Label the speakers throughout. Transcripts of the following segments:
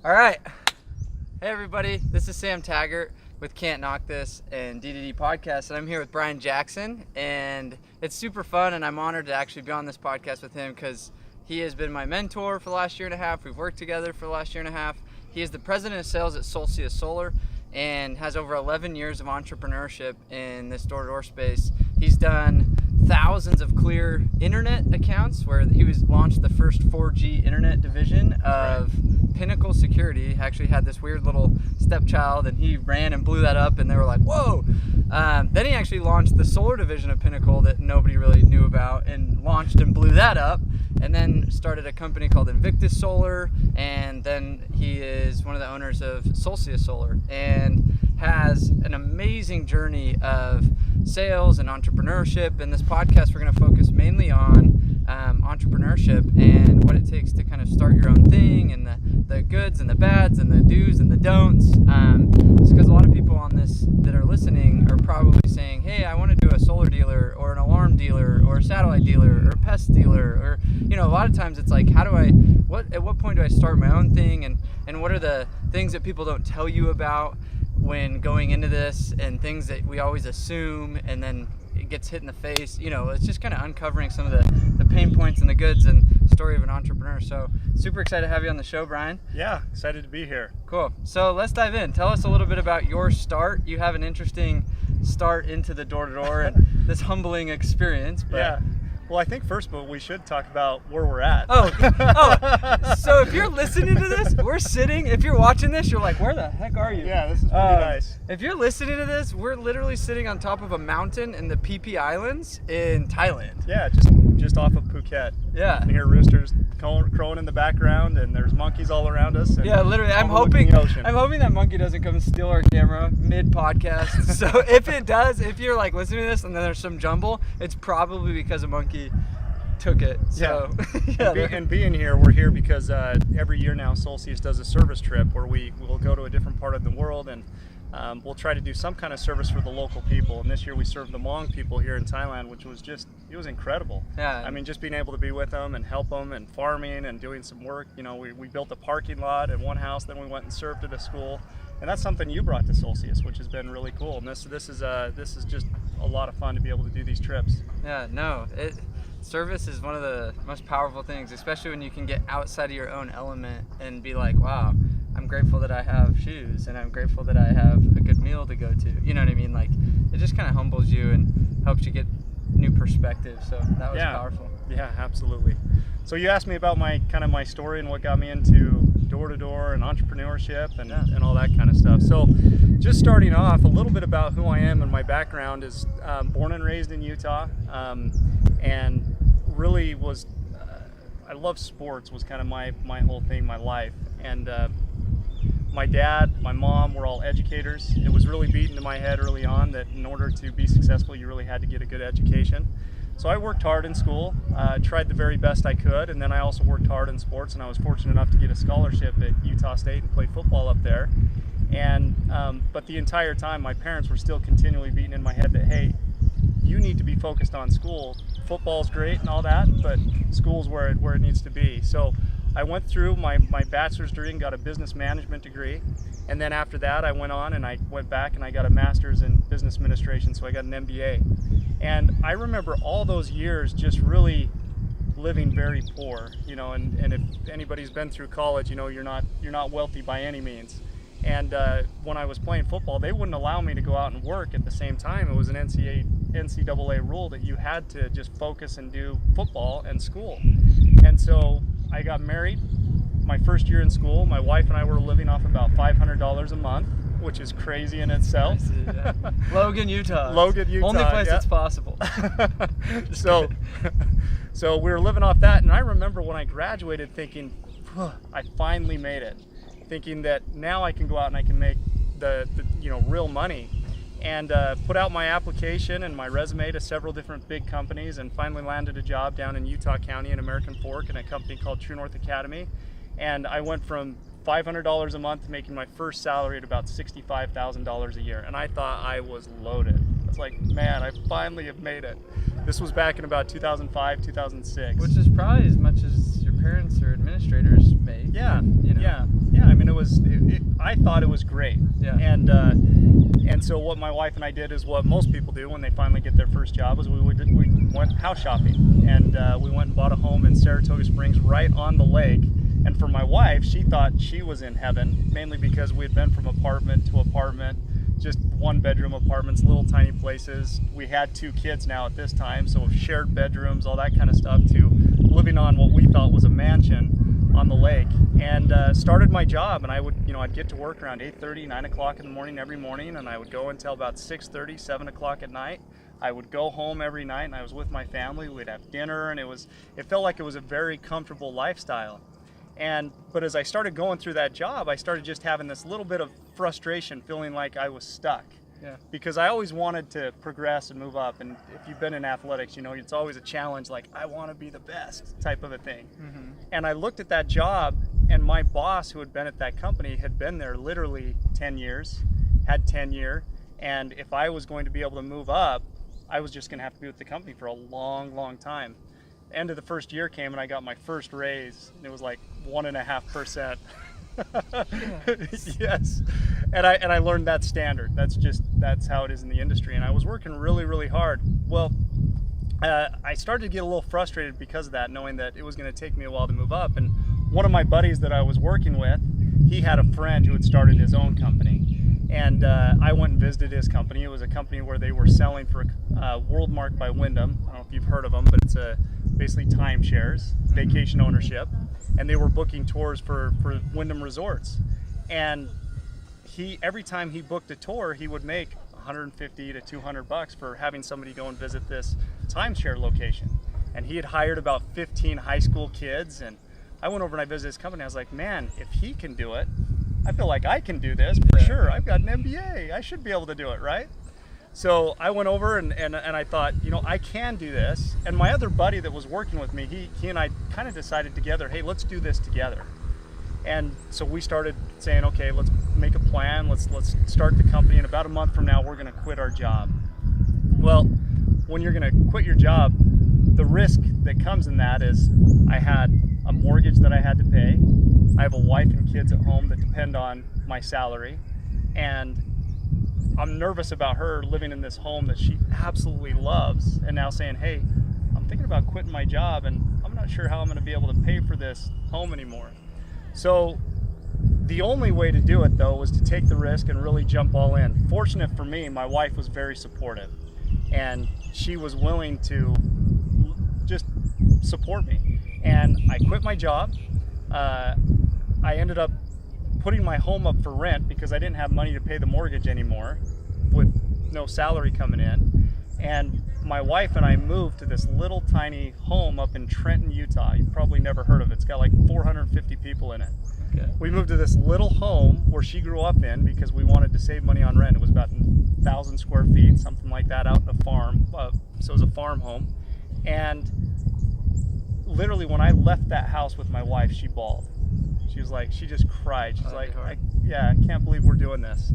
Speaker 1: All right. Hey, everybody. This is Sam Taggart with Can't Knock This and DDD Podcast, and I'm here with Bryan Jackson, and it's super fun, and I'm honored to actually be on this podcast with him because he has been my mentor for the last year and a half. We've worked together for the last year and a half. He is the president of sales at Solar and has over 11 years of entrepreneurship in this door-to-door space. He's done thousands of clear internet accounts where he launched the first 4G internet division of Pinnacle Security. He actually had this weird little stepchild, and he ran and blew that up, and they were like, whoa. Then he actually launched the solar division of Pinnacle that nobody really knew about, and launched and blew that up, and then started a company called Invictus Solar, and then he is one of the owners of Solar, and has an amazing journey of sales and entrepreneurship. In this podcast, we're going to focus mainly on entrepreneurship and what it takes to kind of start your own thing, and the goods and the bads and the do's and the don'ts. Just because a lot of people on this that are listening are probably saying, hey, I want to do a solar dealer or an alarm dealer or a satellite dealer or a pest dealer, or a lot of times it's like, at what point do I start my own thing, and what are the things that people don't tell you about when going into this, and things that we always assume, and then it gets hit in the face. It's just kind of uncovering some of the pain points and the goods and story of an entrepreneur. So super excited to have you on the show, Bryan.
Speaker 2: Yeah, excited to be here.
Speaker 1: Cool. So let's dive in. Tell us a little bit about your start. You have an interesting start into the door-to-door and this humbling experience. But...
Speaker 2: Yeah. Well, I think first, but we should talk about where we're at.
Speaker 1: So if you're listening to this, if you're watching this, you're like, where the heck are you?
Speaker 2: Yeah, this is pretty nice.
Speaker 1: If you're listening to this, we're literally sitting on top of a mountain in the Phi Phi Islands in Thailand.
Speaker 2: Yeah, just off of Phuket.
Speaker 1: Yeah.
Speaker 2: And hear roosters crowing in the background, and there's monkeys all around us.
Speaker 1: Yeah, literally. I'm hoping that monkey doesn't come and steal our camera mid-podcast. So if it does, if you're like listening to this and then there's some jumble, it's probably because a monkey took it. So
Speaker 2: yeah. And being here, we're here because every year now Solstice does a service trip where we'll go to a different part of the world, and we'll try to do some kind of service for the local people. And this year we served the Hmong people here in Thailand, which was it was incredible.
Speaker 1: Yeah.
Speaker 2: I mean, just being able to be with them and help them and farming and doing some work. We built a parking lot at one house, then we went and served at a school. And that's something you brought to Solstice, which has been really cool. And this is just a lot of fun to be able to do these trips.
Speaker 1: Yeah, no, service is one of the most powerful things, especially when you can get outside of your own element and be like, wow, I'm grateful that I have shoes, and I'm grateful that I have a good meal to go to. You know what I mean? Like, it just kind of humbles you and helps you get new perspective. So that was powerful.
Speaker 2: Yeah, absolutely. So you asked me about my story and what got me into door-to-door and entrepreneurship and all that kind of stuff. So just starting off, a little bit about who I am and my background is born and raised in Utah, and really was I love sports, was kind of my whole thing, my life. And my dad, my mom were all educators. It was really beaten into my head early on that in order to be successful, you really had to get a good education. So I worked hard in school, tried the very best I could, and then I also worked hard in sports, and I was fortunate enough to get a scholarship at Utah State and play football up there. And but the entire time, my parents were still continually beating in my head that, hey, you need to be focused on school. Football's great and all that, but school's where it needs to be. So I went through my bachelor's degree and got a business management degree. And then after that, I went on and I went back and I got a master's in business administration, so I got an MBA. And I remember all those years just really living very poor, and if anybody's been through college, you're not wealthy by any means. And when I was playing football, they wouldn't allow me to go out and work at the same time. It was an NCAA rule that you had to just focus and do football and school. And so I got married my first year in school. My wife and I were living off about $500 a month, which is crazy in itself.
Speaker 1: Yeah. Logan, Utah.
Speaker 2: Only
Speaker 1: place that's possible.
Speaker 2: So we were living off that, and I remember when I graduated thinking, I finally made it. Thinking that now I can go out and I can make the real money, and put out my application and my resume to several different big companies, and finally landed a job down in Utah County in American Fork in a company called True North Academy. And I went from $500 a month to making my first salary at about $65,000 a year, and I thought I was loaded. It's like, man, I finally have made it. This was back in about 2005, 2006.
Speaker 1: Which is probably as much as your parents or administrators make.
Speaker 2: Yeah,
Speaker 1: you know.
Speaker 2: yeah. I mean, I thought it was great.
Speaker 1: Yeah.
Speaker 2: And so what my wife and I did is what most people do when they finally get their first job is we went house shopping, and we went and bought a home in Saratoga Springs right on the lake. And for my wife, she thought she was in heaven, mainly because we had been from apartment to apartment, just one bedroom apartments, little tiny places. We had 2 kids now at this time, so shared bedrooms, all that kind of stuff, to living on what we thought was a mansion on the lake. And started my job, and I'd get to work around 8:30, 9 o'clock in the morning every morning, and I would go until about 6:30, 7 o'clock at night. I would go home every night, and I was with my family. We'd have dinner, and it felt like it was a very comfortable lifestyle. But as I started going through that job, I started just having this little bit of frustration, feeling like I was stuck.
Speaker 1: Yeah.
Speaker 2: Because I always wanted to progress and move up. And if you've been in athletics, it's always a challenge, like, I want to be the best type of a thing.
Speaker 1: Mm-hmm.
Speaker 2: And I looked at that job, and my boss, who had been at that company, had been there literally 10 years, had tenure. And if I was going to be able to move up, I was just going to have to be with the company for a long, long time. End of the first year came, and I got my first raise, and it was like 1.5%. Yes. And I learned that standard. That's how it is in the industry. And I was working really, really hard. Well, I started to get a little frustrated because of that, knowing that it was going to take me a while to move up. And one of my buddies that I was working with, he had a friend who had started his own company. And I went and visited his company. It was a company where they were selling for Worldmark by Wyndham. I don't know if you've heard of them, but it's basically timeshares, vacation ownership. And they were booking tours for Wyndham resorts. And every time he booked a tour, he would make $150 to $200 for having somebody go and visit this timeshare location. And he had hired about 15 high school kids. And I went over and I visited his company. I was like, man, if he can do it, I feel like I can do this for sure. I've got an MBA. I should be able to do it, right? So I went over and I thought, I can do this. And my other buddy that was working with me, he and I kind of decided together, hey, let's do this together. And so we started saying, okay, let's make a plan. Let's start the company. And about a month from now, we're going to quit our job. Well, when you're going to quit your job, the risk that comes in that is I had a mortgage that I had to pay. I have a wife and kids at home that depend on my salary. And I'm nervous about her living in this home that she absolutely loves, and now saying, hey, I'm thinking about quitting my job, and I'm not sure how I'm going to be able to pay for this home anymore. So the only way to do it, though, was to take the risk and really jump all in. Fortunate for me, my wife was very supportive, and she was willing to just support me. And I quit my job. I ended up putting my home up for rent because I didn't have money to pay the mortgage anymore with no salary coming in. And my wife and I moved to this little tiny home up in Trenton, Utah. You've probably never heard of it. It's got like 450 people in it.
Speaker 1: Okay.
Speaker 2: We moved to this little home where she grew up in because we wanted to save money on rent. It was about 1,000 square feet, something like that, out in a farm. So it was a farm home. And literally when I left that house with my wife, she bawled. She just cried. She's like, I can't believe we're doing this.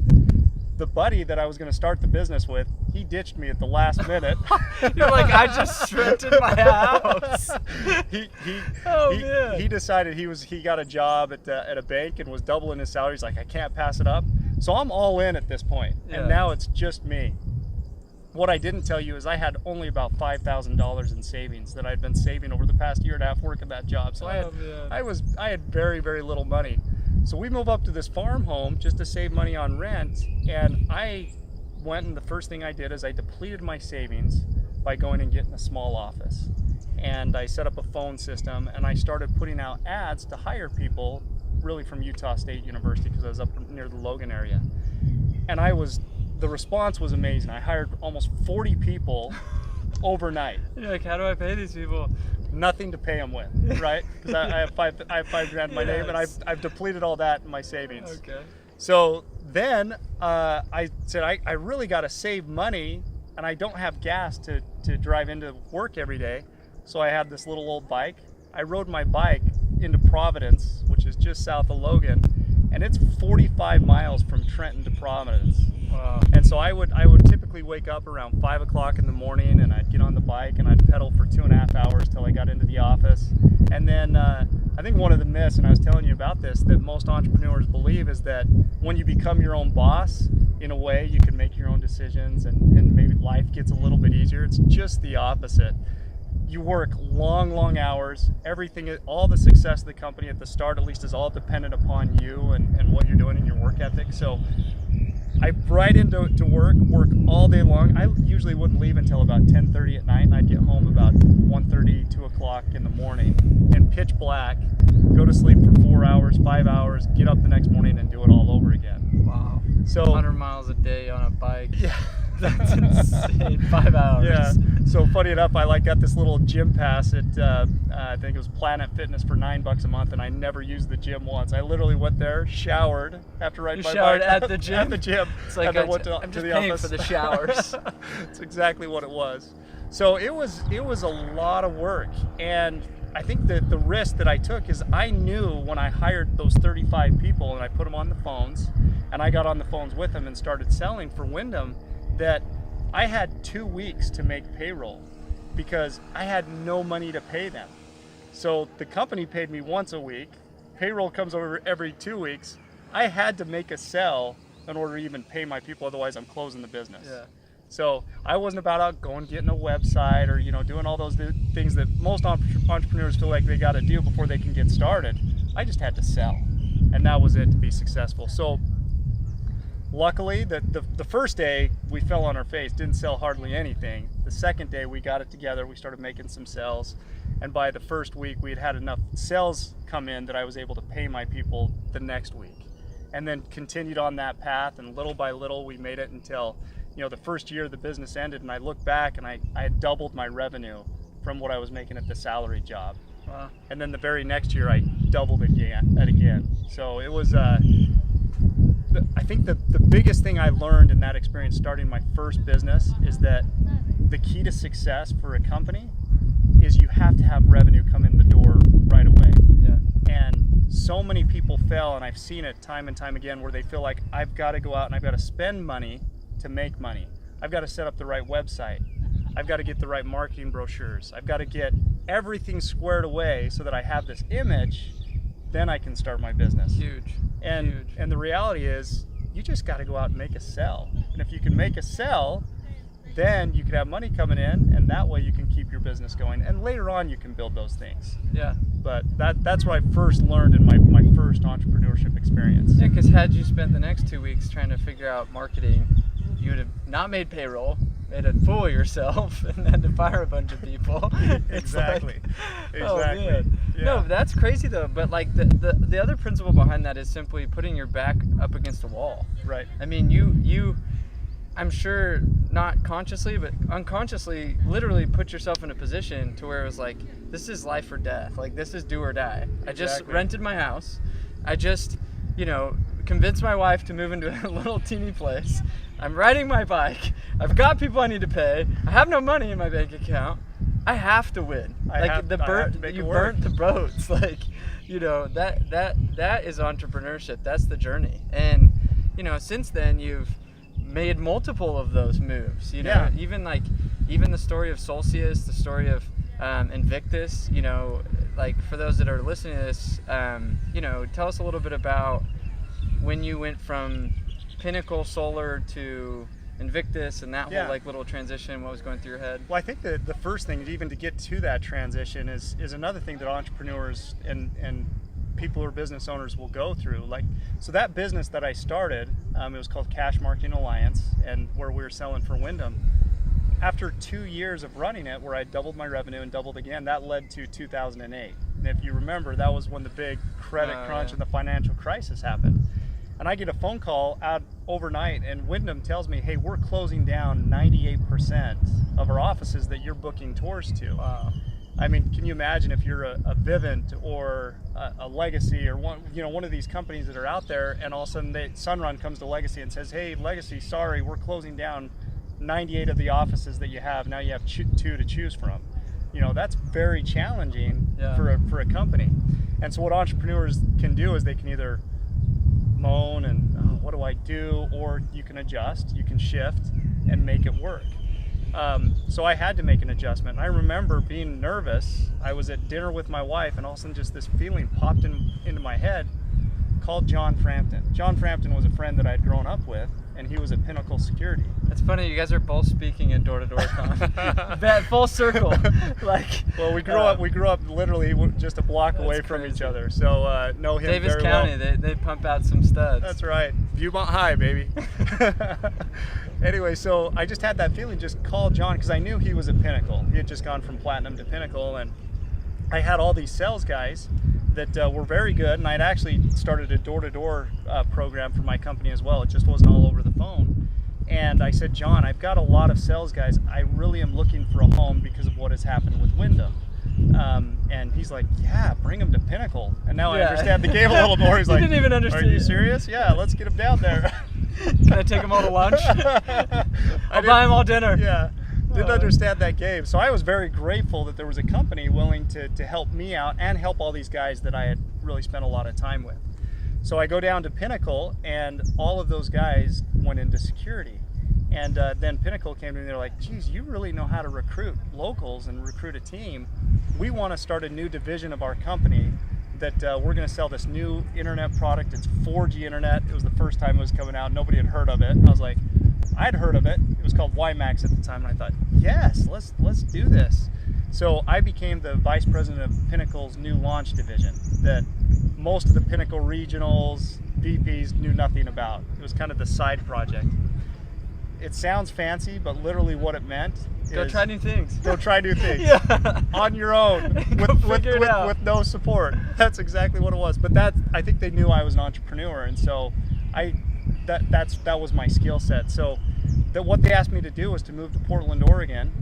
Speaker 2: The buddy that I was going to start the business with, he ditched me at the last minute.
Speaker 1: You're like, I just rented my house.
Speaker 2: He decided he got a job at a bank and was doubling his salary. He's like, I can't pass it up. So I'm all in at this point. And now it's just me. What I didn't tell you is I had only about $5,000 in savings that I'd been saving over the past year and a half working that job. So I had very, very little money. So we moved up to this farm home just to save money on rent. And I went, and the first thing I did is I depleted my savings by going and getting a small office. And I set up a phone system, and I started putting out ads to hire people really from Utah State University because I was up near the Logan area. And the response was amazing. I hired almost 40 people overnight.
Speaker 1: You're like, how do I pay these people?
Speaker 2: Nothing to pay them with, right? Because I have $5,000 in my name, and I've depleted all that in my savings.
Speaker 1: Okay.
Speaker 2: So then I said, I really got to save money, and I don't have gas to drive into work every day. So I had this little old bike. I rode my bike into Providence, which is just south of Logan, and it's 45 miles from Trenton to Providence.
Speaker 1: Wow.
Speaker 2: And so I would typically wake up around 5 o'clock in the morning, and I'd get on the bike and I'd pedal for 2.5 hours till I got into the office. And then I think one of the myths, and I was telling you about this, that most entrepreneurs believe is that when you become your own boss, in a way you can make your own decisions and maybe life gets a little bit easier. It's just the opposite. You work long hours. Everything, all the success of the company at the start at least is all dependent upon you and what you're doing in your work ethic. So I right into work all day long. I usually wouldn't leave until about 10:30 at night, and I'd get home about 1:30, 2 o'clock in the morning in pitch black, go to sleep for 4 hours, 5 hours, get up the next morning and do it all over again.
Speaker 1: Wow.
Speaker 2: So
Speaker 1: 100 miles a day on a bike.
Speaker 2: Yeah.
Speaker 1: That's insane. 5 hours.
Speaker 2: Yeah. So funny enough, I got this little gym pass at I think it was Planet Fitness for $9 a month, and I never used the gym once. I literally went there, showered after riding my
Speaker 1: showered
Speaker 2: bike
Speaker 1: at the gym.
Speaker 2: At the gym.
Speaker 1: It's like
Speaker 2: and then went
Speaker 1: I'm
Speaker 2: to
Speaker 1: just
Speaker 2: the
Speaker 1: paying
Speaker 2: office.
Speaker 1: for the showers.
Speaker 2: That's exactly what it was. So it was a lot of work, and I think that the risk that I took is I knew when I hired those 35 people and I put them on the phones, and I got on the phones with them and started selling for Wyndham, that I had 2 weeks to make payroll because I had no money to pay them. So the company paid me once a week. Payroll comes over every 2 weeks. I had to make a sell in order to even pay my people, otherwise I'm closing the business.
Speaker 1: Yeah.
Speaker 2: So I wasn't about out going getting a website or doing all those things that most entrepreneurs feel like they got to do before they can get started. I just had to sell, and that was it to be successful. So luckily, the first day we fell on our face, didn't sell hardly anything. The second day we got it together, we started making some sales, and by the first week we had enough sales come in that I was able to pay my people the next week, and then continued on that path, and little by little we made it until the first year the business ended, and I look back and I had doubled my revenue from what I was making at the salary job.
Speaker 1: Wow.
Speaker 2: And then the very next year I doubled again. So it was I think the biggest thing I learned in that experience starting my first business is that the key to success for a company is you have to have revenue come in the door right away.
Speaker 1: Yeah.
Speaker 2: And so many people fail, and I've seen it time and time again, where they feel like I've got to go out and I've got to spend money to make money. I've got to set up the right website. I've got to get the right marketing brochures. I've got to get everything squared away so that I have this image, then I can start my business.
Speaker 1: Huge.
Speaker 2: And the reality is you just got to go out and make a sell. And if you can make a sell, then you can have money coming in, and that way you can keep your business going. And later on you can build those things.
Speaker 1: Yeah.
Speaker 2: But that's what I first learned in my first entrepreneurship experience.
Speaker 1: Yeah, because had you spent the next 2 weeks trying to figure out marketing, you would have not made payroll, made a fool of yourself, and had to fire a bunch of people.
Speaker 2: Exactly.
Speaker 1: Oh,
Speaker 2: Exactly.
Speaker 1: man.
Speaker 2: Yeah.
Speaker 1: No, that's crazy though. But like the other principle behind that is simply putting your back up against a wall.
Speaker 2: Right.
Speaker 1: I mean, you I'm sure not consciously, but unconsciously, literally put yourself in a position to where it was like, this is life or death. Like, this is do or die. I just
Speaker 2: Exactly.
Speaker 1: rented my house. I just, convinced my wife to move into a little teeny place. I'm riding my bike. I've got people I need to pay. I have no money in my bank account. I have to win.
Speaker 2: I have to make
Speaker 1: you
Speaker 2: it work.
Speaker 1: burnt the boats. Like, that is entrepreneurship. That's the journey. And, since then you've made multiple of those moves.
Speaker 2: Yeah.
Speaker 1: Even the story of Solstice, the story of Invictus. Like for those that are listening to this, tell us a little bit about when you went from Pinnacle Solar to Invictus and that whole
Speaker 2: Yeah.
Speaker 1: little transition. What was going through your head?
Speaker 2: Well, I think that the first thing, even to get to that transition, is another thing that entrepreneurs and people who are business owners will go through. So that business that I started, it was called Cash Marketing Alliance, and where we were selling for Wyndham. After 2 years of running it, where I doubled my revenue and doubled again, that led to 2008. And if you remember, that was when the big credit crunch
Speaker 1: Yeah.
Speaker 2: and the financial crisis happened. And I get a phone call out overnight, and Wyndham tells me, hey, we're closing down 98% of our offices that you're booking tours to.
Speaker 1: Wow.
Speaker 2: I mean, can you imagine if you're a Vivint or a Legacy or one of these companies that are out there, and all of a sudden Sunrun comes to Legacy and says, hey, Legacy, sorry, we're closing down 98 of the offices that you have. Now you have 2 to choose from. That's very challenging
Speaker 1: Yeah.
Speaker 2: for a company. And so what entrepreneurs can do is they can either moan and, oh, what do do I do? Or you can adjust, you can shift and make it work. So I had to make an adjustment. I remember being nervous. I was at dinner with my wife, and all of a sudden just this feeling popped into my head. Called John Frampton. John Frampton was a friend that I'd grown up with, and he was at Pinnacle Security.
Speaker 1: That's funny. You guys are both speaking at Door to Door Con. That full circle. Like.
Speaker 2: Well, we grew up literally just a block away from each other. So know him
Speaker 1: Davis
Speaker 2: very
Speaker 1: County.
Speaker 2: well.
Speaker 1: They pump out some studs.
Speaker 2: That's right. Viewmont High, baby. Anyway, so I just had that feeling. Just call John, because I knew he was at Pinnacle. He had just gone from Platinum to Pinnacle, and I had all these sales guys that were very good, and I'd actually started a door-to-door program for my company as well. It just wasn't all over the phone. And I said, John, I've got a lot of sales guys. I really am looking for a home because of what has happened with Wyndham. And he's like, yeah, bring them to Pinnacle. And now I understand the game a little more. He's like,
Speaker 1: didn't even understand.
Speaker 2: Are you serious? Yeah, let's get them down there.
Speaker 1: Can I take them all to lunch? I'll buy them all dinner.
Speaker 2: Yeah. Didn't understand that game. So I was very grateful that there was a company willing to help me out and help all these guys that I had really spent a lot of time with. So I go down to Pinnacle, and all of those guys went into security. And then Pinnacle came to me, and they're like, geez, you really know how to recruit locals and recruit a team. We want to start a new division of our company that we're going to sell this new internet product. It's 4G internet. It was the first time it was coming out. Nobody had heard of it. I was like, I'd heard of it. It was called WiMAX at the time, and I thought, yes, let's do this. So I became the vice president of Pinnacle's new launch division that most of the Pinnacle regionals, VPs knew nothing about. It was kind of the side project. It sounds fancy, but literally what it meant is
Speaker 1: Go try new things.
Speaker 2: Go try new things.
Speaker 1: Yeah.
Speaker 2: On your own with no support. That's exactly what it was. But I think they knew I was an entrepreneur, and so that was my skill set. So what they asked me to do was to move to Portland, Oregon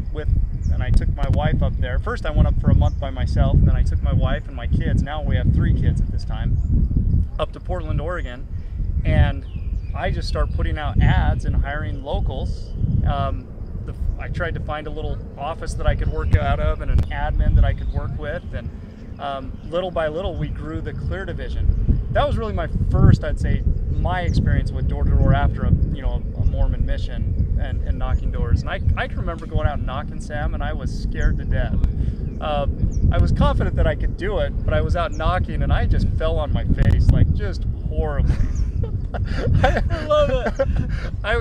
Speaker 2: and I took my wife up there. First I went up for a month by myself, and then I took my wife and my kids. Now we have 3 kids at this time, up to Portland, Oregon, and I just started putting out ads and hiring locals. I tried to find a little office that I could work out of and an admin that I could work with, and little by little we grew the Clear division. That was really my first, I'd say, my experience with door-to-door after a Mormon mission and knocking doors. And I can remember going out and knocking, Sam, and I was scared to death. I was confident that I could do it, but I was out knocking and I just fell on my face, like just horribly.
Speaker 1: I love it.
Speaker 2: I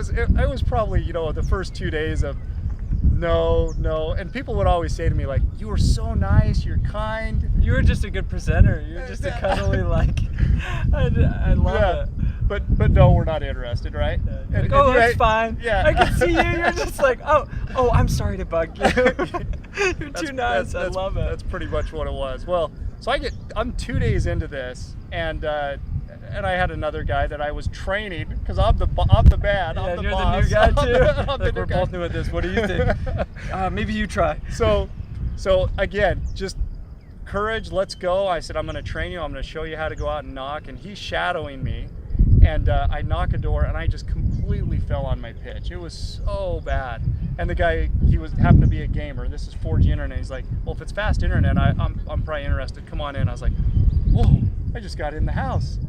Speaker 2: was probably, the first 2 days of no, and people would always say to me, like, you were so nice, you're kind.
Speaker 1: You were just a good presenter. You were just a cuddly, like, I love it.
Speaker 2: But no, we're not interested, right?
Speaker 1: Yeah, like, that's fine.
Speaker 2: Yeah.
Speaker 1: I can see you. You're just like, oh, I'm sorry to bug you. You're too nice. I love it.
Speaker 2: That's pretty much what it was. Well, so I'm 2 days into this, and I had another guy that I was training, because I'm the man.
Speaker 1: Yeah,
Speaker 2: I'm the
Speaker 1: you're
Speaker 2: boss.
Speaker 1: the new guy too.
Speaker 2: I'm the new
Speaker 1: we're
Speaker 2: guy.
Speaker 1: both new at this. What do you think? Maybe you try.
Speaker 2: So again, just courage. Let's go. I said, I'm going to train you. I'm going to show you how to go out and knock. And he's shadowing me. And I knock a door, and I just completely fell on my pitch. It was so bad. And the guy, happened to be a gamer. This is 4G internet. He's like, well, if it's fast internet, I'm probably interested. Come on in. I was like, whoa, I just got in the house.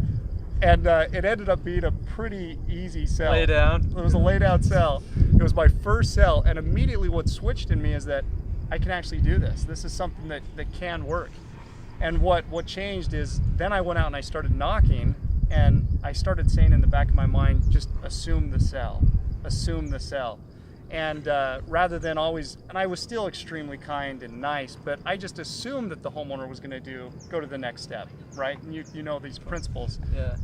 Speaker 2: And it ended up being a pretty easy sell.
Speaker 1: Lay down.
Speaker 2: It was a lay down sell. It was my first sell, and immediately what switched in me is that I can actually do this. This is something that can work. And what changed is then I went out and I started knocking, and I started saying in the back of my mind, just assume the sell. And rather than always, and I was still extremely kind and nice, but I just assumed that the homeowner was going to go to the next step, right? And you know these principles.
Speaker 1: Yeah.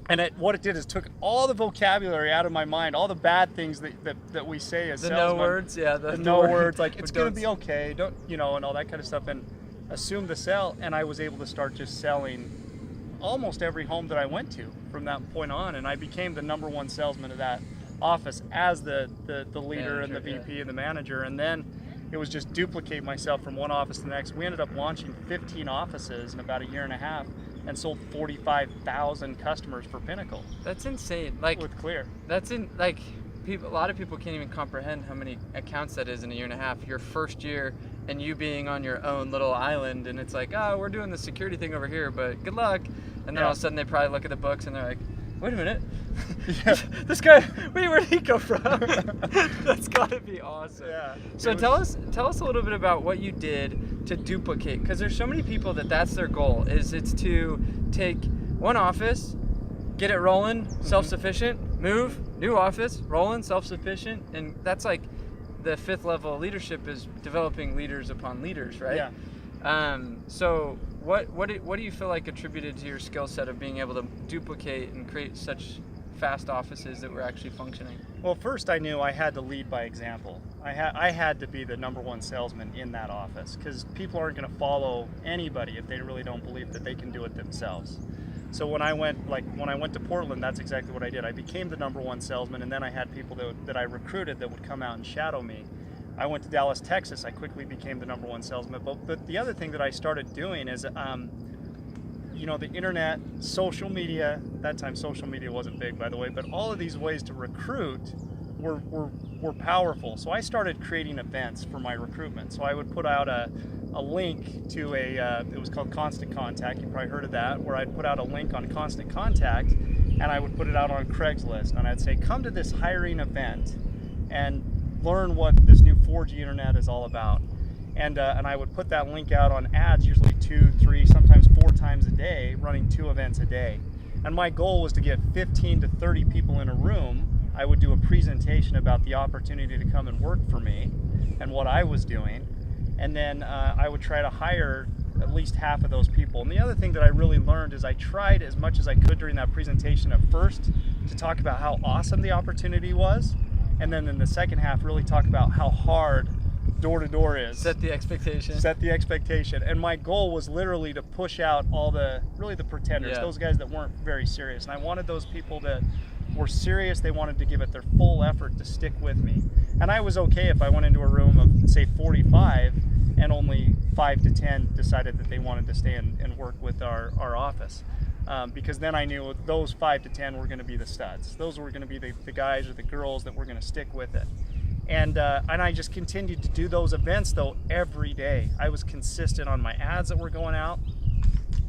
Speaker 2: And what it did is took all the vocabulary out of my mind, all the bad things that we say as salesmen.
Speaker 1: The no words, yeah.
Speaker 2: The no words, like it's going to be okay, don't, and all that kind of stuff, and assume the sell. And I was able to start just selling almost every home that I went to from that point on, and I became the #1 salesman of that office as the leader and the VP and the manager. And then it was just duplicate myself from one office to the next. We ended up launching 15 offices in about a year and a half and sold 45,000 customers for Pinnacle.
Speaker 1: That's insane. Like
Speaker 2: with Clear.
Speaker 1: That's a lot of people can't even comprehend how many accounts that is in a year and a half. Your first year and you being on your own little island, and it's like, oh, we're doing the security thing over here, but good luck. And then all of a sudden they probably look at the books and they're like, wait a minute.
Speaker 2: Yeah.
Speaker 1: This guy, wait, where did he come from? That's gotta be awesome.
Speaker 2: Yeah.
Speaker 1: So tell us a little bit about what you did to duplicate, because there's so many people that's their goal, it's to take one office, get it rolling, self-sufficient, move, new office, rolling, self-sufficient, and that's like the fifth level of leadership is developing leaders upon leaders, right?
Speaker 2: Yeah.
Speaker 1: So what do you feel like attributed to your skill set of being able to duplicate and create such fast offices that were actually functioning?
Speaker 2: Well, first I knew I had to lead by example. I had to be the number one salesman in that office, because people aren't going to follow anybody if they really don't believe that they can do it themselves. So when I went to Portland, that's exactly what I did. I became the number one salesman, and then I had people that I recruited that would come out and shadow me. I went to Dallas, Texas. I quickly became the number one salesman. But the other thing that I started doing is, the internet, social media. That time social media wasn't big, by the way, but all of these ways to recruit were powerful. So I started creating events for my recruitment. So I would put out a link to it was called Constant Contact. You probably heard of that, where I'd put out a link on Constant Contact, and I would put it out on Craigslist, and I'd say, come to this hiring event and learn what this new 4G internet is all about. And I would put that link out on ads, usually 2, 3, sometimes 4 times a day, running 2 events a day. And my goal was to get 15 to 30 people in a room. I would do a presentation about the opportunity to come and work for me and what I was doing. And then I would try to hire at least half of those people. And the other thing that I really learned is I tried as much as I could during that presentation at first to talk about how awesome the opportunity was. And then in the second half, really talk about how hard door-to-door is.
Speaker 1: Set the expectation.
Speaker 2: Set the expectation. And my goal was literally to push out all the pretenders, those guys that weren't very serious. And I wanted those people that were serious, they wanted to give it their full effort to stick with me. And I was okay if I went into a room of, say, 45 and only 5 to 10 decided that they wanted to stay and work with our office. Because then I knew those 5 to 10 were going to be the studs. Those were going to be the guys or the girls that were going to stick with it. And I just continued to do those events, though, every day. I was consistent on my ads that were going out,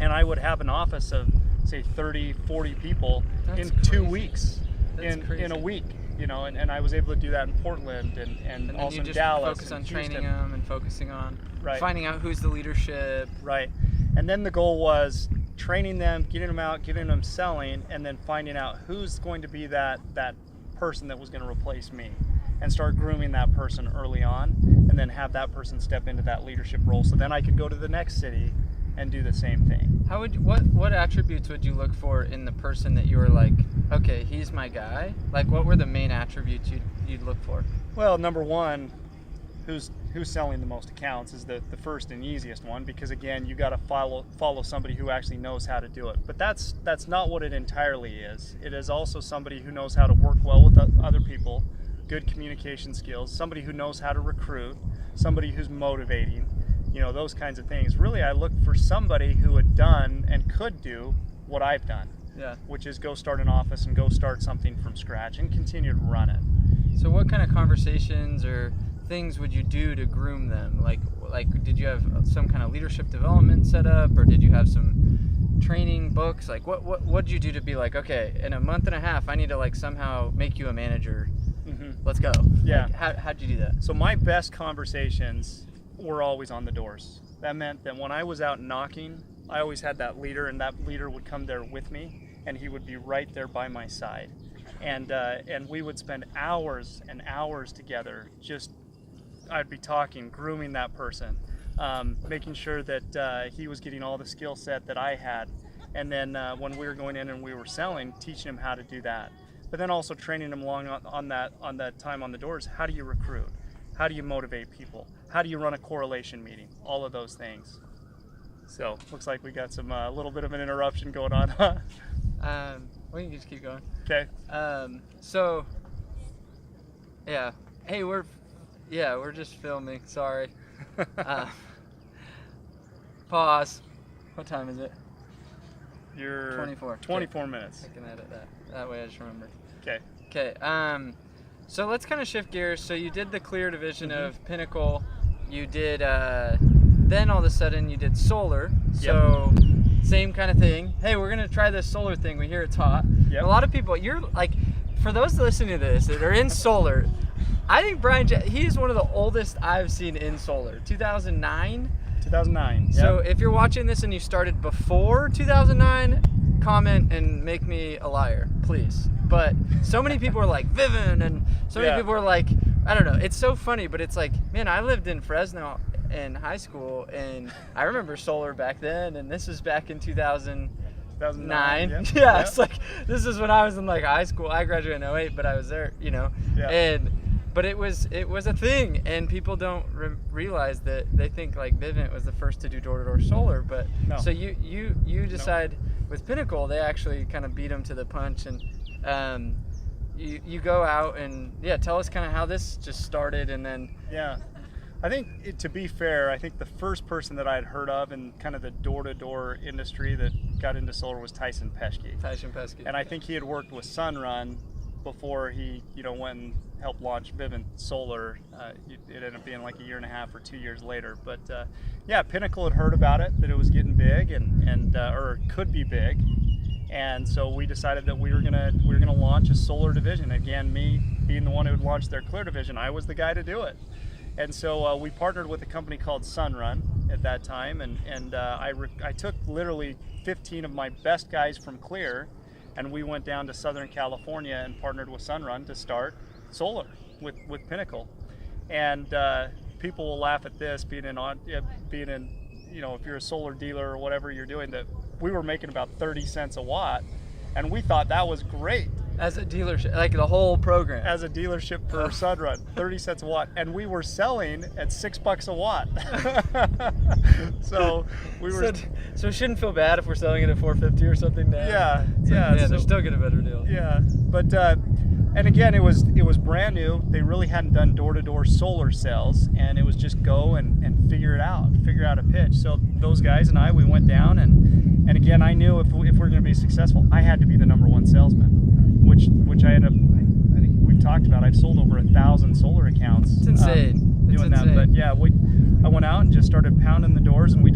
Speaker 2: and I would have an office of, say, 30, 40 people in 2 weeks, in a week, and I was able to do that in Portland and also in Dallas.
Speaker 1: Focus on training them and focusing on
Speaker 2: right.
Speaker 1: finding out who's the leadership.
Speaker 2: Right. And then the goal was training them, getting them out, getting them selling, and then finding out who's going to be that person that was going to replace me, and start grooming that person early on, and then have that person step into that leadership role, so then I could go to the next city and do the same thing.
Speaker 1: What attributes would you look for in the person that you were like, okay, he's my guy? Like, what were the main attributes you'd look for?
Speaker 2: Well, number one, who's selling the most accounts is the first and easiest one, because again, you got to follow somebody who actually knows how to do it. But that's not what it entirely is. It is also somebody who knows how to work well with other people, good communication skills, somebody who knows how to recruit, somebody who's motivating, those kinds of things. Really, I look for somebody who had done and could do what I've done, which is go start an office and go start something from scratch and continue to run it.
Speaker 1: So what kind of conversations or things would you do to groom them? Like did you have some kind of leadership development set up, or did you have some training books? Like what did you do to be like, okay, in a month and a half, I need to like somehow make you a manager. Let's go.
Speaker 2: Yeah.
Speaker 1: Like, how'd you do that?
Speaker 2: So my best conversations were always on the doors. That meant that when I was out knocking, I always had that leader, and that leader would come there with me, and he would be right there by my side. And we would spend hours and hours together. I'd be talking, grooming that person, making sure that he was getting all the skill set that I had. And then when we were going in and we were selling, teaching him how to do that. But then also training him along on that time on the doors. How do you recruit? How do you motivate people? How do you run a correlation meeting? All of those things. So looks like we got some a little bit of an interruption going on.
Speaker 1: We can just keep going.
Speaker 2: Okay.
Speaker 1: So yeah. Hey, we're just filming. Sorry. Pause. What time is it?
Speaker 2: You're
Speaker 1: 24.
Speaker 2: 24 minutes.
Speaker 1: I can edit that. That way I just remember.
Speaker 2: Okay.
Speaker 1: Okay. So let's kind of shift gears. So you did the clear division of Pinnacle. You did, then all of a sudden you did solar. So same kind of thing. Hey, we're going to try this solar thing. We hear it's hot.
Speaker 2: Yep.
Speaker 1: A lot of people, you're like, for those listening to this that are in solar, I think Bryan, he is one of the oldest I've seen in solar. 2009.
Speaker 2: 2009. Yep.
Speaker 1: So if you're watching this and you started before 2009, comment and make me a liar, please. But so many people are like Vivint, and so many people are like, I don't know. It's so funny, but it's like, man, I lived in Fresno in high school, and I remember solar back then, and this was back in 2009.
Speaker 2: Yep.
Speaker 1: Yeah, it's like, this is when I was in like high school. I graduated in 08, but I was there, you know.
Speaker 2: Yeah.
Speaker 1: But it was a thing, and people don't realize that. They think like Vivint was the first to do door-to-door solar, but
Speaker 2: No.
Speaker 1: so you decide with Pinnacle, they actually kind of beat them to the punch, and you go out and tell us kind of how this just started, and then
Speaker 2: I think to be fair, I think the first person that I had heard of in kind of the door-to-door industry that got into solar was Tyson Peschke. And I think he had worked with Sunrun before he went and helped launch Vivint Solar. It ended up being like a year and a half or 2 years later. But Pinnacle had heard about it, that it was getting big and or could be big. And so we decided that we were gonna launch a solar division. Again, me being the one who had launched their Clear division, I was the guy to do it. And so we partnered with a company called Sunrun at that time, and I took literally 15 of my best guys from Clear, and we went down to Southern California and partnered with Sunrun to start solar with Pinnacle. And people will laugh at this, being in if you're a solar dealer or whatever you're doing, that we were making about 30 cents a watt, and we thought that was great.
Speaker 1: As a dealership, like the whole program.
Speaker 2: As a dealership for Sunrun, 30 cents a watt, and we were selling at $6 a watt. So we were.
Speaker 1: So we shouldn't feel bad if we're selling it at $4.50 or something now.
Speaker 2: Yeah.
Speaker 1: They're still getting a better deal.
Speaker 2: Yeah, but and again, it was brand new. They really hadn't done door-to-door solar sales, and it was just go and figure out a pitch. So those guys and we went down, and again, I knew if we're going to be successful, I had to be the #1 salesman. Which I ended up, I think we've talked about. I've sold over 1,000 solar accounts.
Speaker 1: It's insane.
Speaker 2: Doing that, but I went out and just started pounding the doors, and we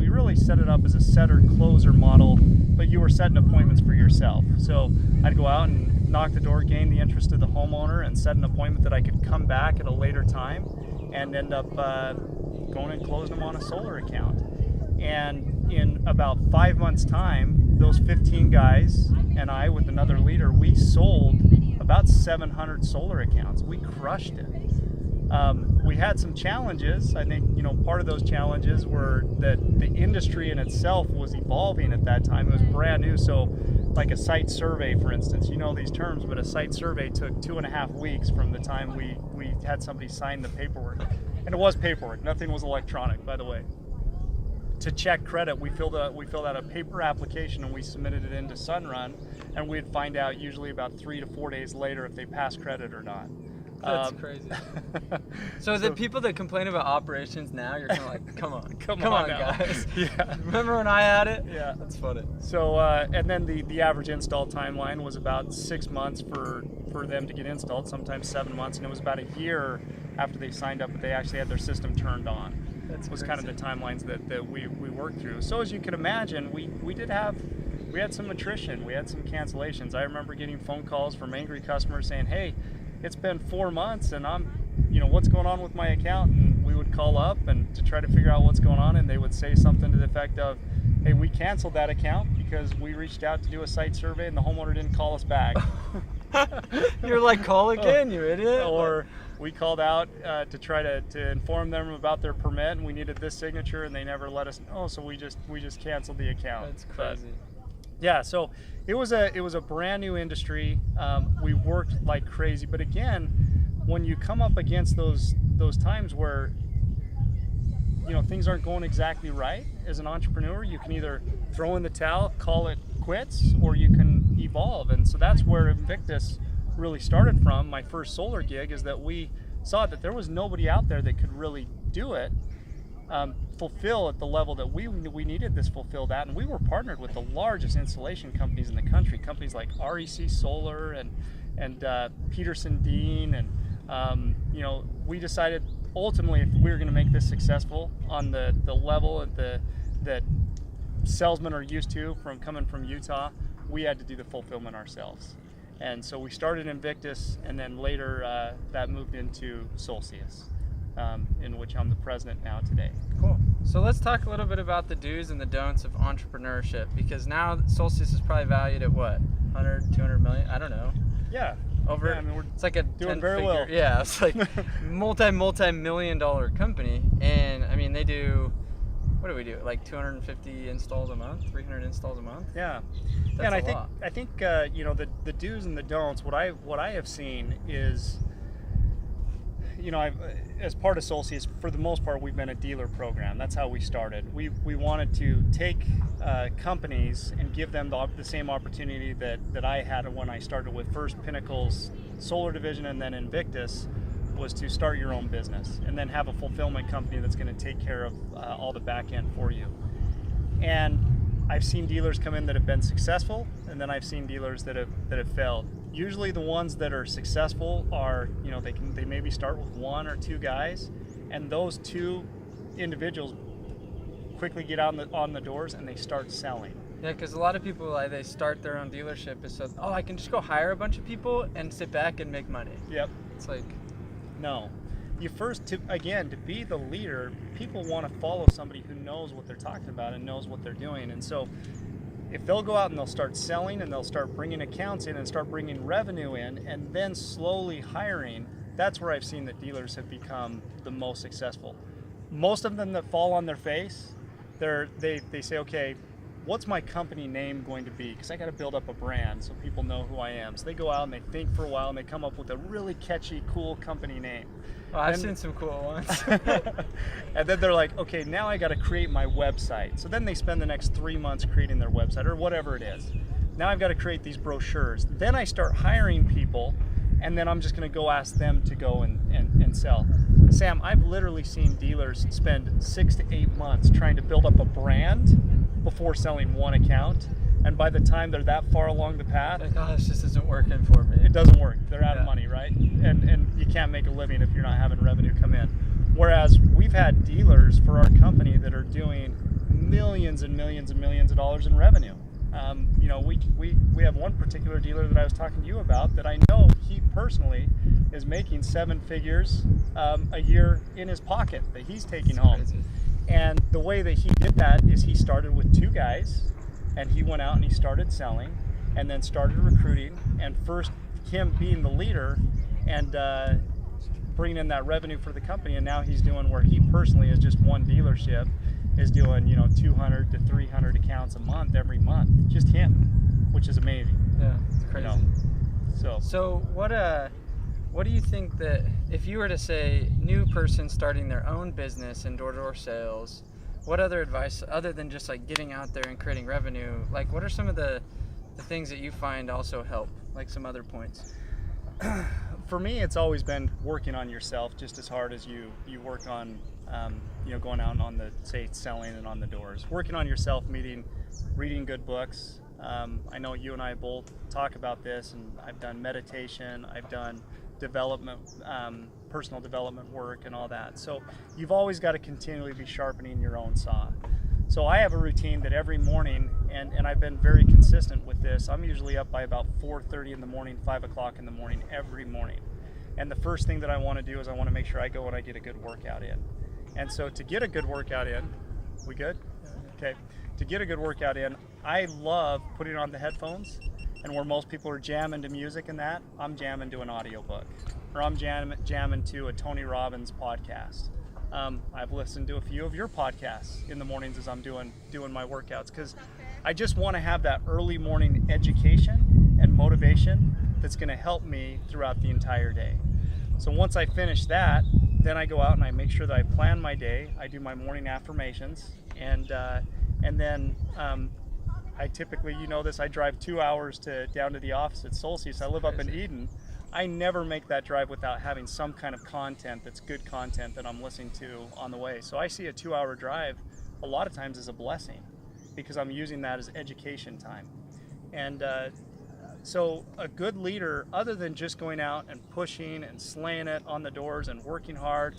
Speaker 2: really set it up as a setter-closer model, but you were setting appointments for yourself. So I'd go out and knock the door, gain the interest of the homeowner, and set an appointment that I could come back at a later time and end up going and closing them on a solar account. And in about 5 months' time, those 15 guys and I, with another leader, we sold about 700 solar accounts. We crushed it. We had some challenges. I think, part of those challenges were that the industry in itself was evolving at that time. It was brand new. So like a site survey, for instance, these terms, but a site survey took 2.5 weeks from the time we had somebody sign the paperwork. And it was paperwork. Nothing was electronic, by the way. To check credit, we filled out a paper application, and we submitted it into Sunrun, and we'd find out usually about 3 to 4 days later if they passed credit or not.
Speaker 1: That's crazy. So the people that complain about operations now, you're kind of like, come on, guys.
Speaker 2: Yeah.
Speaker 1: Remember when I had it?
Speaker 2: Yeah.
Speaker 1: That's funny.
Speaker 2: So and then the average install timeline was about 6 months for them to get installed, sometimes 7 months, and it was about a year after they signed up that they actually had their system turned on. That was kind of the timelines that we worked through. So as you can imagine, we had some attrition, we had some cancellations. I remember getting phone calls from angry customers saying, "Hey, it's been 4 months, and what's going on with my account?" And we would call up and to try to figure out what's going on, and they would say something to the effect of, "Hey, we canceled that account because we reached out to do a site survey and the homeowner didn't call us back."
Speaker 1: You're like, call again, you idiot.
Speaker 2: Or we called out to try to inform them about their permit, and we needed this signature, and they never let us know, so we just canceled the account.
Speaker 1: That's crazy.
Speaker 2: But, so it was a brand new industry. We worked like crazy, but again, when you come up against those times where things aren't going exactly right as an entrepreneur, you can either throw in the towel, call it quits, or you can evolve. And so that's where Invictus really started from. My first solar gig is that we saw that there was nobody out there that could really do it, fulfill at the level that we needed this fulfilled at, and we were partnered with the largest installation companies in the country, companies like REC Solar and Peterson Dean, and we decided ultimately if we were going to make this successful on the level that salesmen are used to coming from Utah, we had to do the fulfillment ourselves. And so we started Invictus, and then later that moved into Solstice, in which I'm the president now today.
Speaker 1: Cool. So let's talk a little bit about the do's and the don'ts of entrepreneurship, because now Solstice is probably valued at what, 100, 200 million? I don't know.
Speaker 2: Yeah.
Speaker 1: Over.
Speaker 2: Yeah, I mean, we're
Speaker 1: it's like a
Speaker 2: doing very well.
Speaker 1: Yeah, it's like multi-million-dollar company, and I mean they do. What do we do? Like 250 installs a month, 300 installs a month.
Speaker 2: Yeah.
Speaker 1: That's
Speaker 2: and
Speaker 1: a
Speaker 2: I think
Speaker 1: lot.
Speaker 2: you know, the do's and the don'ts. What I have seen is, you know, as part of Solstice, for the most part, we've been a dealer program. That's how we started. We wanted to take companies and give them the same opportunity that I had when I started with first Pinnacle's solar division and then Invictus, was to start your own business and then have a fulfillment company that's going to take care of all the back end for you. And I've seen dealers come in that have been successful, and then I've seen dealers that have failed. Usually the ones that are successful are, you know, they maybe start with 1 or 2 guys, and those 2 individuals quickly get out on the doors and they start selling.
Speaker 1: Yeah, because a lot of people, like, they start their own dealership and so, I can just go hire a bunch of people and sit back and make money.
Speaker 2: Yep.
Speaker 1: It's like,
Speaker 2: no. You first, to be the leader, people want to follow somebody who knows what they're talking about and knows what they're doing. And so if they'll go out and they'll start selling and they'll start bringing accounts in and start bringing revenue in and then slowly hiring, that's where I've seen that dealers have become the most successful. Most of them that fall on their face, they say, okay, what's my company name going to be? Because I got to build up a brand so people know who I am. So they go out and they think for a while and they come up with a really catchy, cool company name.
Speaker 1: oh, I've seen some cool ones.
Speaker 2: And then they're like, okay, now I got to create my website. So then they spend the next 3 months creating their website or whatever it is. Now I've got to create these brochures. Then I start hiring people, and then I'm just going to go ask them to go and sell. Sam, I've literally seen dealers spend 6 to 8 months trying to build up a brand before selling one account, and by the time they're that far along the path,
Speaker 1: like, oh, this just isn't working for me.
Speaker 2: it doesn't work. They're out of money, right? And you can't make a living if you're not having revenue come in. Whereas we've had dealers for our company that are doing millions and millions and millions of dollars in revenue. You know, we have one particular dealer that I was talking to you about that I know he personally is making 7 figures a year in his pocket that he's taking home.
Speaker 1: Crazy.
Speaker 2: And the way that he did that is he started with 2 guys, and he went out and he started selling and then started recruiting, and first him being the leader and bringing in that revenue for the company, and now he's doing where he personally is just one dealership is doing, you know, 200 to 300 accounts a month every month, just him, which is amazing.
Speaker 1: Yeah, it's crazy.
Speaker 2: You know?
Speaker 1: So what do you think that if you were to say new person starting their own business in door-to-door sales, what other advice other than just like getting out there and creating revenue, like what are some of the things that you find also help, like some other points?
Speaker 2: For me, it's always been working on yourself just as hard as you work on you know, going out on the, say, selling and on the doors. Working on yourself, reading good books. I know you and I both talk about this, and I've done meditation, I've done development, personal development work and all that. So you've always got to continually be sharpening your own saw. So I have a routine that every morning, and I've been very consistent with this, I'm usually up by about 4:30 in the morning, 5 o'clock in the morning, every morning. And the first thing that I want to do is I want to make sure I go and I get a good workout in. And so to get a good workout in, we good? Okay. To get a good workout in, I love putting on the headphones, and where most people are jamming to music and that, I'm jamming to an audiobook, or I'm jamming to a Tony Robbins podcast. I've listened to a few of your podcasts in the mornings as I'm doing my workouts, because I just want to have that early morning education and motivation that's going to help me throughout the entire day. So once I finish that, then I go out and I make sure that I plan my day. I do my morning affirmations, and then I typically, you know this, I drive 2 hours down to the office at Solstice. I live up in Eden. I never make that drive without having some kind of content that's good content that I'm listening to on the way. So I see a 2-hour drive a lot of times as a blessing, because I'm using that as education time. And so a good leader, other than just going out and pushing and slaying it on the doors and working hard,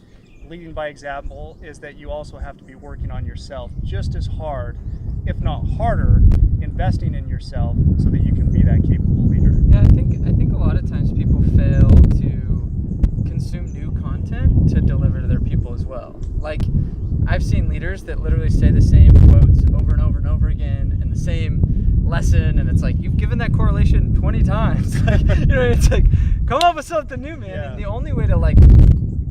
Speaker 2: leading by example, is that you also have to be working on yourself just as hard, if not harder, in investing in yourself so that you can be that capable leader.
Speaker 1: Yeah, I think a lot of times people fail to consume new content to deliver to their people as well. Like, I've seen leaders that literally say the same quotes over and over and over again in the same lesson, and it's like, you've given that correlation 20 times. Like, you know, it's like, come up with something new, man.
Speaker 2: Yeah.
Speaker 1: And the only way to like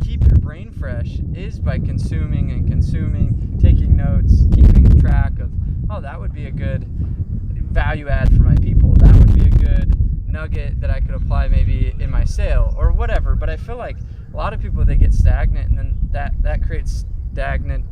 Speaker 1: keep your brain fresh is by consuming, taking notes, keeping track of, oh, that would be a good value add for my people. That would be a good nugget that I could apply maybe in my sale or whatever. But I feel like a lot of people, they get stagnant, and then that creates stagnancy.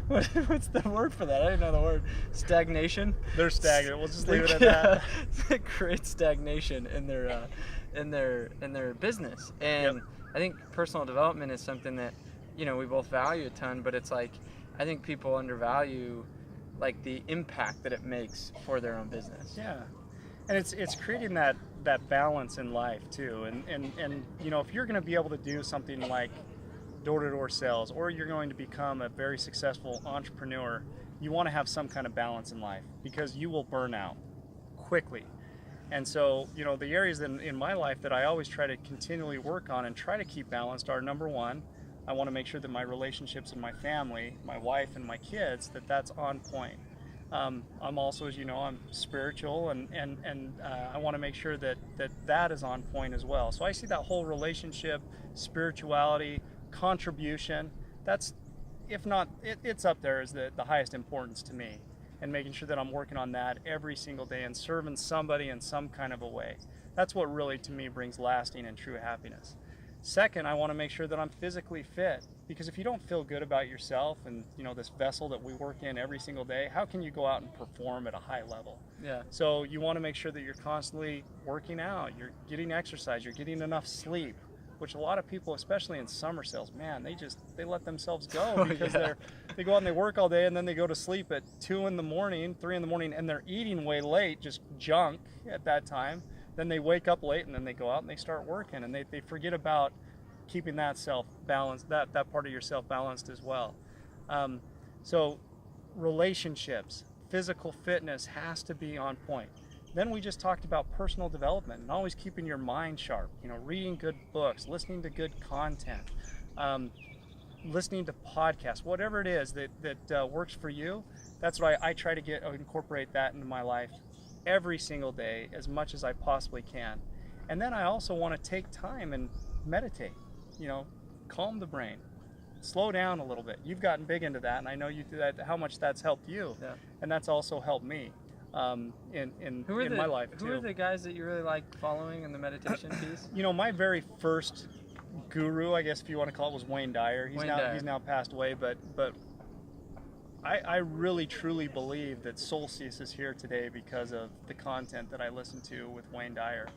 Speaker 1: What's the word for that? I didn't know the word. Stagnation.
Speaker 2: They're stagnant. We'll just leave it at that.
Speaker 1: It creates stagnation in their business. And
Speaker 2: Yep.
Speaker 1: I think personal development is something that, you know, we both value a ton, but it's like, I think people undervalue like the impact that it makes for their own business.
Speaker 2: Yeah. And it's creating that balance in life too. And you know, if you're going to be able to do something like door-to-door sales, or you're going to become a very successful entrepreneur, you want to have some kind of balance in life, because you will burn out quickly. And so, you know, the areas in my life that I always try to continually work on and try to keep balanced are, number one, I want to make sure that my relationships in my family, my wife and my kids, that's on point. I'm also, as you know, I'm spiritual, and I want to make sure that is on point as well. So I see that whole relationship, spirituality, contribution, that's, if not, it's up there as the highest importance to me, and making sure that I'm working on that every single day and serving somebody in some kind of a way. That's what really, to me, brings lasting and true happiness. Second, I want to make sure that I'm physically fit, because if you don't feel good about yourself and, you know, this vessel that we work in every single day, how can you go out and perform at a high level?
Speaker 1: Yeah.
Speaker 2: So you want to make sure that you're constantly working out, you're getting exercise, you're getting enough sleep, which a lot of people, especially in summer sales, man, they let themselves go, because they go out and they work all day, and then they go to sleep at 2 in the morning, 3 in the morning, and they're eating way late, just junk at that time. Then they wake up late, and then they go out and they start working, and they forget about keeping that self balanced, that part of yourself balanced as well. So relationships, physical fitness has to be on point. Then we just talked about personal development and always keeping your mind sharp, you know, reading good books, listening to good content, listening to podcasts, whatever it is that works for you. That's why I try to incorporate that into my life every single day as much as I possibly can. And then I also want to take time and meditate, you know, calm the brain, slow down a little bit. You've gotten big into that, and I know you do that, how much that's helped you. Yeah. And that's also helped me in my life too.
Speaker 1: Who are the guys that you really like following in the meditation piece?
Speaker 2: You know, my very first guru, I guess if you want to call it, was Wayne Dyer. He's now passed away, but I really truly believe that Solstice is here today because of the content that I listened to with Wayne Dyer.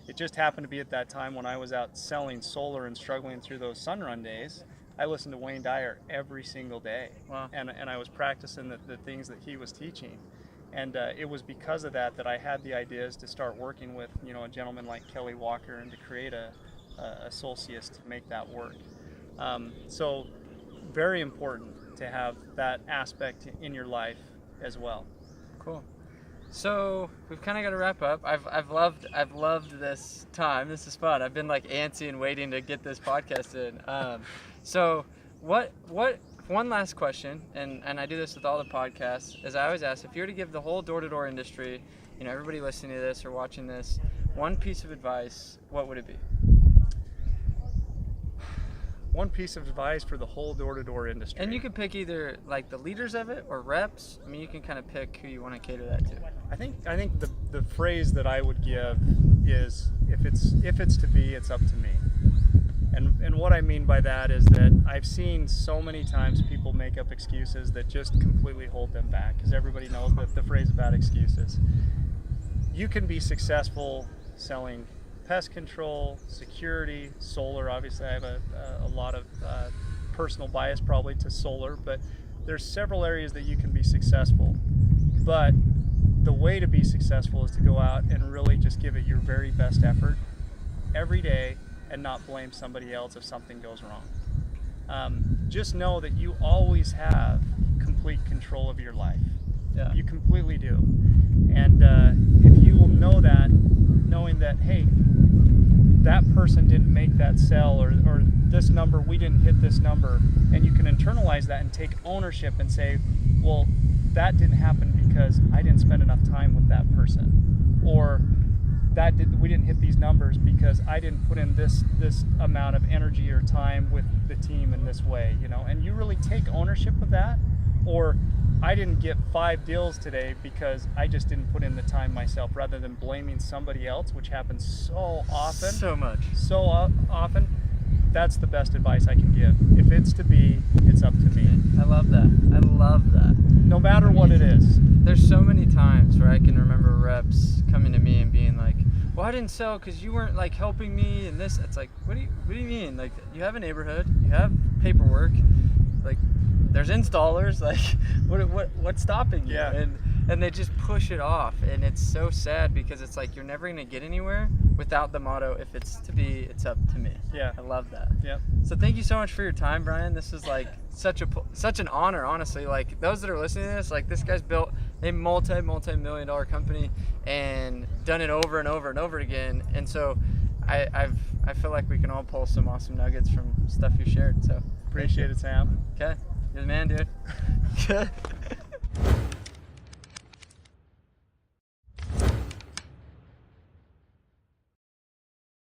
Speaker 2: It just happened to be at that time when I was out selling solar and struggling through those sunrun days. I listened to Wayne Dyer every single day. Wow. And I was practicing the things that he was teaching. And it was because of that I had the ideas to start working with, you know, a gentleman like Kelly Walker, and to create a Solstice to make that work. So very important to have that aspect in your life as well.
Speaker 1: Cool. So we've kind of got to wrap up. I've loved this time. This is fun. I've been like antsy and waiting to get this podcast in. So what one last question, and I do this with all the podcasts, is I always ask, if you were to give the whole door-to-door industry, you know, everybody listening to this or watching this, one piece of advice, what would it be?
Speaker 2: One piece of advice for the whole door-to-door industry.
Speaker 1: And you can pick either like the leaders of it or reps. I mean, you can kind of pick who you want to cater that to.
Speaker 2: I think the phrase that I would give is, if it's to be, it's up to me. And what I mean by that is that I've seen so many times people make up excuses that just completely hold them back, because everybody knows the phrase about excuses. You can be successful selling pest control, security, solar. Obviously, I have a lot of personal bias probably to solar, but there's several areas that you can be successful. But the way to be successful is to go out and really just give it your very best effort every day, and not blame somebody else if something goes wrong. Just know that you always have complete control of your life.
Speaker 1: Yeah.
Speaker 2: You completely do. And if you will know that, knowing that, hey, that person didn't make that sell, or this number, we didn't hit this number, and you can internalize that and take ownership and say, well, that didn't happen because I didn't spend enough time with that person, or we didn't hit these numbers because I didn't put in this amount of energy or time with the team in this way, you know, and you really take ownership of that. Or I didn't get 5 deals today because I just didn't put in the time myself, rather than blaming somebody else, which happens so often. So often. That's the best advice I can give. If it's to be, it's up to me.
Speaker 1: I love that. I love that.
Speaker 2: No matter what it is.
Speaker 1: There's so many times where I can remember reps coming to me and being like, well, I didn't sell because you weren't like helping me and this. It's like, what do you mean? Like, you have a neighborhood, you have paperwork, like there's installers, like what's stopping you?
Speaker 2: Yeah.
Speaker 1: And they just push it off, and it's so sad because it's like you're never gonna get anywhere without the motto, if it's to be, it's up to me.
Speaker 2: Yeah.
Speaker 1: I love that.
Speaker 2: Yep.
Speaker 1: So thank you so much for your time, Bryan. This is like such an honor, honestly. Like, those that are listening to this, like, this guy's built a multi-million dollar company and done it over and over and over again. And so I feel like we can all pull some awesome nuggets from stuff you shared. So
Speaker 2: Appreciate it, Sam.
Speaker 1: okay, you're the man, dude.